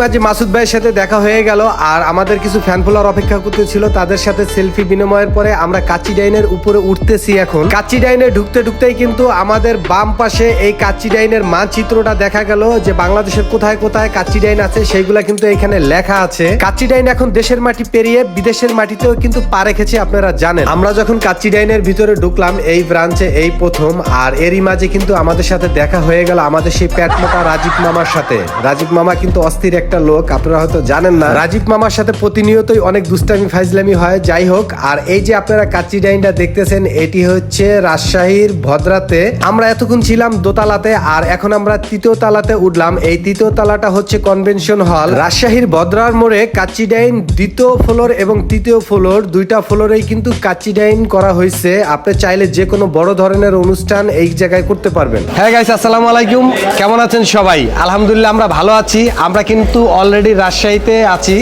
মাঝে মাসুদ ভাইয়ের সাথে দেখা হয়ে গেল আর আমাদের কিছু ফ্যান ফলোয়ার অপেক্ষা করতেছিল, তাদের সাথে সেলফি বিনিময়ের পরে আমরা কাচ্চি ডাইনের উপরে উঠতেছি। এখন কাচ্চি ডাইনে ঢুকতে ঢুকতেই কিন্তু আমাদের বাম পাশে এই কাচ্চি ডাইনের মানচিত্রটা দেখা গেল যে বাংলাদেশের কোথায় কোথায় কাচ্চি ডাইন আছে সেইগুলা কিন্তু এখানে লেখা আছে। কাচ্চি ডাইন এখন দেশের মাটি পেরিয়ে বিদেশের মাটিতেও কিন্তু পা রেখেছে, আপনারা জানেন। আমরা যখন কাচ্চি ডাইনের ভিতরে ঢুকলাম এই ব্রাঞ্চে এই প্রথম, আর এরই মাঝে কিন্তু আমাদের সাথে দেখা হয়ে গেল আমাদের সেই প্যাট মোটা রাজীব মামার সাথে। রাজীব মামা কিন্তু অস্থির একটা লোক, আপনারা হয়তো জানেন না। রাজীব মামার সাথে প্রতিনিয়তই অনেক দুষ্টামি ফাইজলামি হয়। যাই হোক, আর এই যে আপনারা কাচ্চি ডাইনটা দেখতেছেন এটি হচ্ছে রাজশাহীর ভদ্রাতে। আমরা এতক্ষণ ছিলাম দোতলাতে আর এখন আমরা তৃতীয় তালাতে উঠলাম। এই তৃতীয় তালাটা হচ্ছে কনভেনশন হল। রাজশাহীর ভদ্রার মোড়ে কাচ্চি ডাইন দ্বিতীয় ফ্লোর এবং তৃতীয় ফ্লোর দুইটা ফ্লোরেই কিন্তু কাচ্চি ডাইন করা হয়েছে। আপনি চাইলে যে কোনো বড় ধরনের অনুষ্ঠান এই জায়গায় করতে পারবেন। হ্যাঁ গাইস, আসসালামু আলাইকুম, কেমন আছেন সবাই? আলহামদুলিল্লাহ আমরা ভালো আছি। আমরা কিন্তু অলরেডি রাজশাহীতে আছি।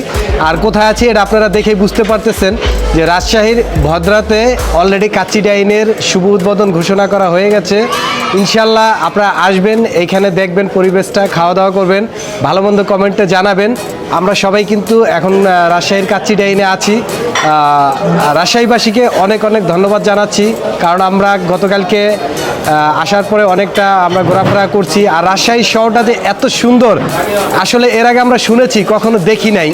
আর কোথায় আছি এটা আপনারা দেখেই বুঝতে পারতেছেন যে রাজশাহীর ভদ্রাতে অলরেডি কাচ্চি ডাইনের শুভ উদ্বোধন ঘোষণা করা হয়ে গেছে। ইনশাল্লাহ আপনারা আসবেন, এইখানে দেখবেন পরিবেশটা, খাওয়া দাওয়া করবেন, ভালো মন্দ কমেন্টে জানাবেন। আমরা সবাই কিন্তু এখন রাজশাহীর কাচ্চি ডাইনে আছি। রাজশাহীবাসীকে অনেক অনেক ধন্যবাদ জানাচ্ছি, কারণ আমরা গতকালকে আসার পরে অনেকটা আমরা ঘোরাফেরা করছি। আর রাজশাহী শহরটা যে এত সুন্দর আসলে এর আগে আমরা শুনেছি, কখনো দেখি নাই।